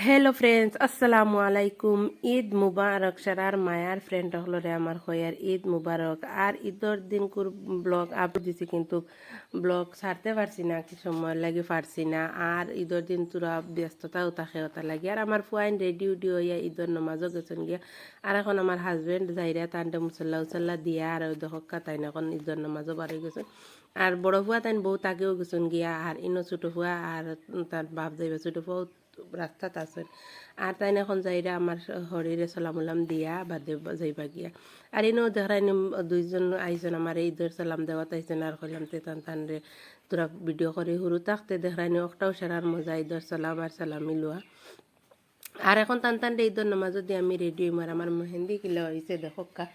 Hello friends, আসসালামু আলাইকুম। ঈদ মুবারক। সারার মায়ার ফ্রেন্ড হলরে আমার হয়ার ঈদ মুবারক। আর ঈদর দিনকুর ব্লগ আপলোড দিছি, কিন্তু ব্লগ ছাড়তে পারছি না, কি সময় লাগে পারছি না। আর ঈদর দিন তোরা ব্যস্ততাও থাকে ওটা লাগে। আর আমার ফুয়াইন রেডি উডি হইয়া ঈদর নমাজও গেছেন গিয়া। আর এখন আমার হাজবেন্ড যাইরা তান্ডে মুসল্লা উসল্লা দিয়া আর ওই দহকা তাই না এখন ঈদর নমাজও বাড়ি গেছেন। আর বড় ফুয়া তাই বউ তাকেও গেছেন গিয়া। আর ইনো ছোটো ফুয়া আর তার বাপ যাইবা ছোটো ফুয়াও রাস্তাত আছেন। আর তাই এখন যাইরা আমার হরিরে সালাম উলাম দিয়া বাদে যাইবা গিয়া। আর এনেও দেখাইনি দুইজন আইজন আমার ঈদের সালাম দেওয়াত আইছেন। আর কইলাম তে তান তান রে তোরা ভিডিও করে হুরু থাকতে দেখাইনি একটাও সেরার মজা ঈদের সালাম আর সালামি লোয়া। আর এখন টান টান ঈদের নামাজ যদি আমি রেডি হইম। আর আমার মেহেন্দি কিলা হয়েছে দেখো কা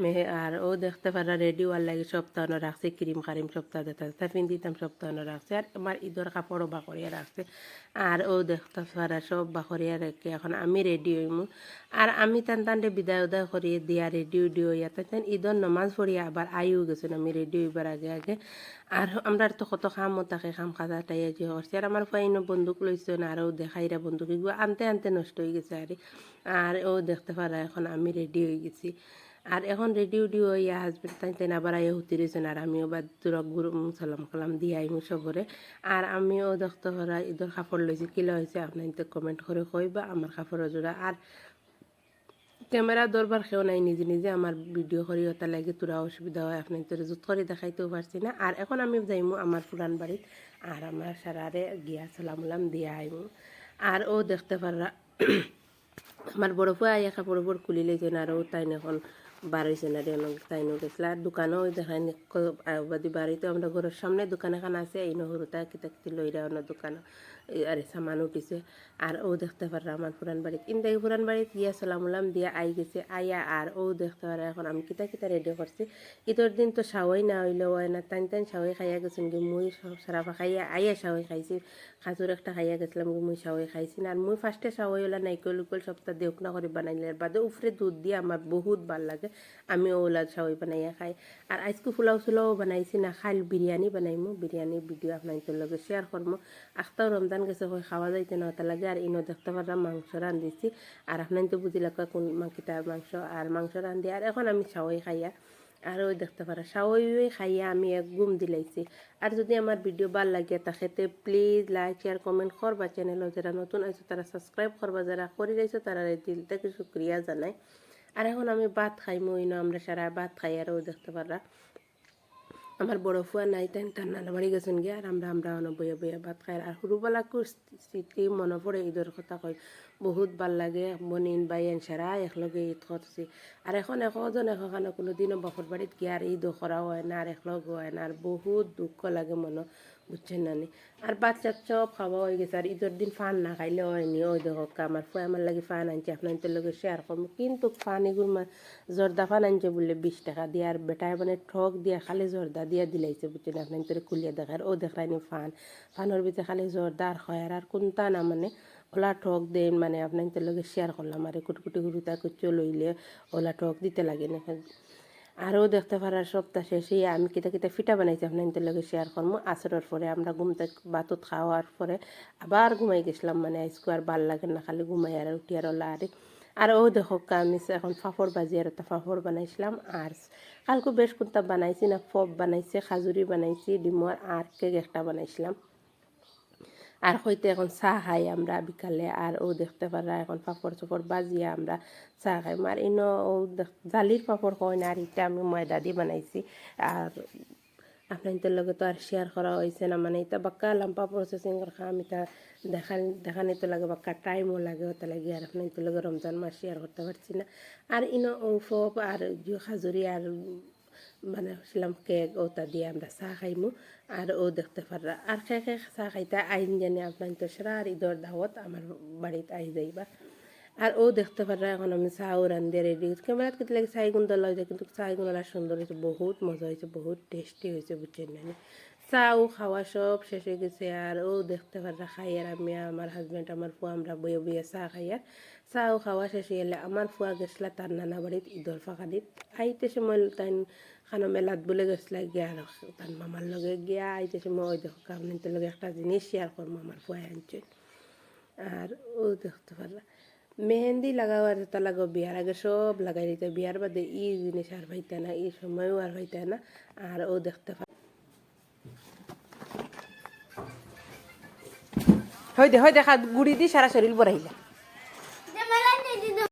মেহে। আর ও দেখতে পারা রেডি হওয়ার লাগে সপ্তাহ রাখছে, ক্রিম খারিম সপ্তাহ দেখতে পিন্দিতাম সপ্তাহ রাখছে। আর আমার ঈদের কাপড়ও বাকরিয়া রাখছে। আর ও দেখতে পারা সব বাকরিয়া রেখে এখন আমি রেডি হইমু। আর আমি টান টানটে বিদায় উদায় করিয়ে দিয়া রেডি উডি হইয়া তাই ঈদের নামাজ পড়িয়া আবার আইও গেছেন আমি রেডি হইবার আগে আগে। আর আমরা তো কত কামও থাকে, কাম খাজা টাইয়া যে করছে। আর আমার ফাইনও বন্দুক লইছেন আর ও দেখাইরা বন্দুক এগুলো আনতে আনতে নষ্ট হয়ে গেছে। আর ও দেখতে পারা এখন আমি রেডি হয়ে গেছি। আর এখন রেডি উডি হইয়া হাজবেন্ড তাই আবার আইয়া হুতি রয়েছেন। আর আমিও বা তুরক গুরু সালাম কালাম দিয়ে আইমু সবরে। আর আমিও দেখতে পারা ঈদের কাপড় লইছি, কিলা হয়েছে আপনার কমেন্ট করে কইবা আমার কাপড়ের জোড়া। আর ক্যামেরা দরবার খেও নাই, নিজে নিজে আমার ভিডিও করি ওটা লাগে তোরা অসুবিধা হয়, আপনি তোর জুত করে দেখাইতেও পারছি না। আর এখন আমি যাইমু আমার পুরান বাড়িত। আর আমার সারারে গিয়া সালাম উলাম দিয়া আইমু। আর ও দেখতে পারা আমার বড় ফুয়া আইয়া কাপড় উপর খুলি লেছেন। আর ও তাই এখন বার হয়েছে না রেন তাইনও গেছিল। আর দোকানও দেখাই বাদি বাড়িতে আমরা ঘরের সামনে দোকান এখন আছে, এই নহরুতা কিতা কিতি লইরা অন্য দোকানও আরে সামান উঠিছে। আর ও দেখতে পারা আমার পুরান বাড়িত ইন্দাই পুরান বাড়িত গিয়া সালাম উলাম দিয়া আই গেছে আইয়া। আর ও দেখতে পারা এখন আমি কিতা কিতা রেডি করছি। ঈদের দিন তো সাওয়াই না হইলেও হয় না, টাইন টাইন সাওয়াই খাইয়া গেছেন কি মুই সারাফা খাইয়া আইয়া সাওয়াই খাইছি। খাজুর একটা খাইয়া গেছিলাম মুই সাওয়াই খাইছি না। আর মুই ফার্স্টে সাওয়াই হলা নাইকল উকল সপ্তাহ দেউক না করে বানাইলে বাদে উফরে দুধ দিয়ে আমার বহুত ভাল লাগে, আমি ওলা সাওয়াই বানাইয়া খাই। আর আজকে ফুলাও ফুলাও বানাইছি না, খাইল বিরিয়ানি বানাইমু। বিরিয়ানির ভিডিও আপনাদের লগে শেয়ার করবো। আখতাও রমজান গেছে কই খাওয়া যাইতে না ওটা লাগে। আর ইনো দেখতে পারলাম মাংস রান্ধিছি। আর আপনার তো বুঝিলা কোন মাংকিটার মাংস আর মাংস রান্ধি। আর এখন আমি সাওয়াই খাইয়া আর ওই দেখতে পারা সাওয়াই খাইয়া আমি এক ঘুম দিলাইছি। আর যদি আমার ভিডিও ভাল লাগে তাকে প্লিজ লাইক শেয়ার কমেন্ট করবা। চ্যানেলও যারা নতুন আছে তারা সাবস্ক্রাইব করবা, যারা করে রয়েছে তারা দিল থেকে শুক্রিয়া জানাই। আর এখন আমি ভাত খাইমু, ইনো আমরা সারা ভাত খাই। আর ও দেখতে পারা আমার বড় ফুয়া নাই তাই তার নানা বাড়ি গেছেন গিয়ে। আর আমরা বইয়া বইয়া ভাত খাই। আর সরুবেলাকুর স্মৃতি মনে পড়ে, ঈদের কথা কই বহুত ভাল লাগে। বনিন বাইন সারা একলগে ঈদ করছি। আর এখন একজন এখানে কোনো দিনও বাপর বাড়িত গিয়ে আর ঈদও করা হয় না, আর একলগ হয় না। আর বহুত দুঃখ লাগে মনে, বুঝছেন নানি। আর বাচ্চা সব খাওয়া হয়ে গেছে। আর ঈদের দিন ফান না খাইলে হয়নি। ওই দেখো আমার ফুয়া আমার লাগে ফান আনছে, আপনাদের লগে শেয়ার করবো। কিন্তু ফান এগুলো জর্দা ফান আনছে বললে 20 টাকা দিয়ে। আর বেটায় মানে ঠক দিয়ে খালি জর্দা দিয়ে দিলাইছে, বুঝছেন আপনার তোরে খুলিয়ে দেখার। ও দেখায়নি ফানের ভিতরে খালি জর্দা আর হয়। আর কোনটা না মানে ওলা ঠক দেন মানে আপনার লগে শেয়ার করলাম। আর কুটকুটি হুরুতা কুচো লইলে ওলা ঠক দিতে লাগে না। আরও দেখতে পারার সপ্তাহ শেষে আমি কিতা কিতা ফিটা বানাইছি আপনাদের লগে শেয়ার করবো। আসরের পরে আমরা ঘুমতে বাতত খাওয়ার পরে আবার ঘুমাই গেছিলাম, মানে আজকে আর ভাল লাগে না, খালি ঘুমাই আর উঠি আর ওলা আরে। আর ও দেখো আমি এখন ফাফড় বাজি আর একটা ফাফড় বানাইছিলাম। আর কালকে বেশ কোনটা বানাইছি না, ফপ বানাইছে, খাজুরি বানাইছি, ডিমর আর কেক একটা বানাইছিলাম। আর হইতে এখন চা খাই আমরা বিকালে। আর ও দেখতে পারা এখন পাপড় চোপড় বাজিয়ে আমরা চা খাই। আর ইনো ও জালির পাপড় হয় না, আর এটা আমি ময়দা দিয়ে বানাইছি। আর আপনাদের লগে তো আর শেয়ার করা হয়েছে না, মানে এটা বাক্কা লাম্পা প্রসেসিং খাম এটা দেখানি তো লাগে, বাক্কা টাইমও লাগে ওটা লাগে। আর আপনাদের লগে রমজান মাস শেয়ার করতে পারছি না। আর ইনো ও ফপ আর খাজুরি আর বানাইছিলাম কেক, ওটা দিয়ে আমরা চা খাইমু। আর ও দেখতে পাররা আর খেয়ে চা খাইতে আইন জানি আপনার তো সেরা। আর ঈদর দাওয়াত আমার বাড়িতে আই যাইবা। আর ও দেখতে পাররা এখন আমি চাও রান্ধে রেডি ক্যামেরাত কিন্তু লাগে চাই গুণ দল হয়েছে, কিন্তু চাই গুণ সুন্দর হয়েছে, বহুত মজা হয়েছে, বহুত টেস্টি হয়েছে, বুঝছেন না। চাও খাওয়া সব শেষ হয়ে গেছে। আর ও দেখতে পাররা খাই। আর আমি আমার হাজব্যান্ড আমার ফুয়া আমরা বইয়ে বইয়ে চা খাই। আর চাও খাওয়া শেষ হয়ে গেলে আমার ফুয়া গেছিলা তার নানা বাড়িত ঈদর ফাঁকাদিত আইতে সময় তাই খানো মেলাত বলে গেছিলা গিয়া। আর তার মামার লগে গিয়া আইতে সময় ওই দেখো আপনাদের লগে একটা জিনিস শেয়ার করবো আমার ফুয়া আনছে। আর ও দেখতে পারলা মেহেন্দি লাগাওয়ার তা লাগো বিয়ার আগে সব লাগাই দিতে বিয়ার বাদে ই জিনিস আর পাইতে না এই সময়ও আর পাইতে না আর ও দেখতে পার হয় দেখা গুড়ি দি সারা শরীর বড়াইলা